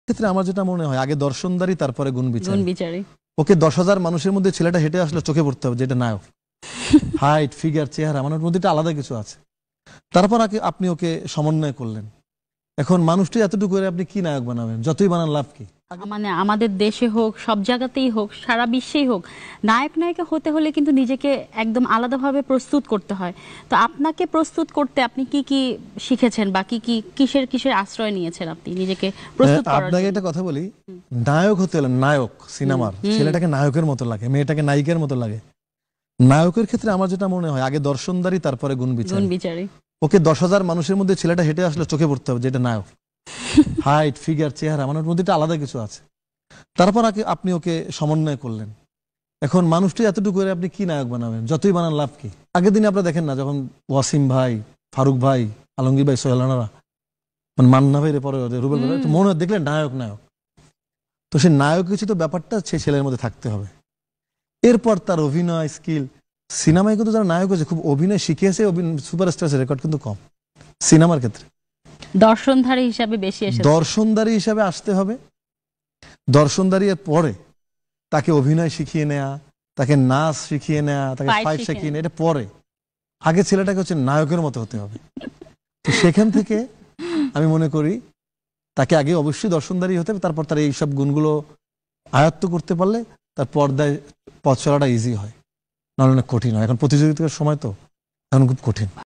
ক্ষেত্রে আমার যেটা মনে হয় আগে দর্শনদারি তারপরে গুণ বিচারী। ওকে 10,000 মানুষের মধ্যে ছেলেটা হেঁটে আসলে চোখে পড়তে হবে যেটা নায়ক। হাইট, ফিগার, চেহারা, মানে ওর মধ্যে একটা আলাদা কিছু আছে। তারপর আপনি ওকে সমন্বয় করলেন। এখন মানুষটি এতটুকু করে আপনি কি নায়ক বানাবেন? যতই বানান লাভ কি? মানে আমাদের দেশে হোক, সব জায়গাতেই হোক, সারা বিশ্বেই হোক, নায়ক নায়িকা হতে হলে কিন্তু নিজেকে একদম আলাদাভাবে প্রস্তুত করতে হয়। তো আপনাকে প্রস্তুত করতে আপনি কি কি শিখেছেন বা কিসের আশ্রয় নিয়েছেন আপনি নিজেকে প্রস্তুত করার জন্য? আপনাকে একটা কথা বলি, নায়ক হতে হলে, নায়ক সিনেমার ছেলেটাকে নায়কের মতো লাগে, মেয়েটাকে নায়িকার মতো লাগে। নায়কের ক্ষেত্রে আমার যেটা মনে হয় আগে দর্শনদারি তারপরে গুণ বিচারী। ওকে 10,000 মানুষের মধ্যে ছেলেটা হেঁটে আসলে চোখে পড়তে হবে যেটা নায়ক। হাইট, ফিগার, চেহারা, মানে ওর মধ্যে একটা আলাদা কিছু আছে। তারপর আপনি ওকে সমন্বয় করলেন। এখন মানুষটি এতটুকু করে আপনি কি নায়ক বানাবেন? যতই বানান লাভ কি? আগের দিনে আপনারা দেখেন না, যখন ওয়াসিম ভাই, ফারুক ভাই, আলমগীর ভাই, সোহেলানারা, মানে মান্না ভাই পরে রুবেল ভাই, তো মনে হয় দেখলেন নায়ক নায়ক। তো সে নায়ক কিছু তো ব্যাপারটা সে ছেলের মধ্যে থাকতে হবে। এরপর তার অভিনয় স্কিল, সিনেমায় কিন্তু যারা নায়ক হয়েছে খুব অভিনয় শিখিয়েছে, সুপারস্টার রেকর্ড কিন্তু কম সিনেমার ক্ষেত্রে। দর্শনধারী হিসাবে বেশি এসেছে। দর্শনদারি হিসাবে আসতে হবে। দর্শনদারি এর পরে তাকে অভিনয় শিখিয়ে নেয়া, তাকে নাচ শিখিয়ে নেয়া, তাকে ফাইট শিখিয়ে নেয়া, এটা পরে। আগে ছেলেটাকে হচ্ছে নায়কের মতো হতে হবে। তো সেখান থেকে আমি মনে করি তাকে আগে অবশ্যই দর্শনদারি হতে হবে, তারপর তার এইসব গুণগুলো আয়ত্ত করতে পারলে তার পর্দায় পথ চলাটা ইজি হয়, নাহলে অনেক কঠিন হয়। এখন প্রতিযোগিতার সময় তো এখন খুব কঠিন।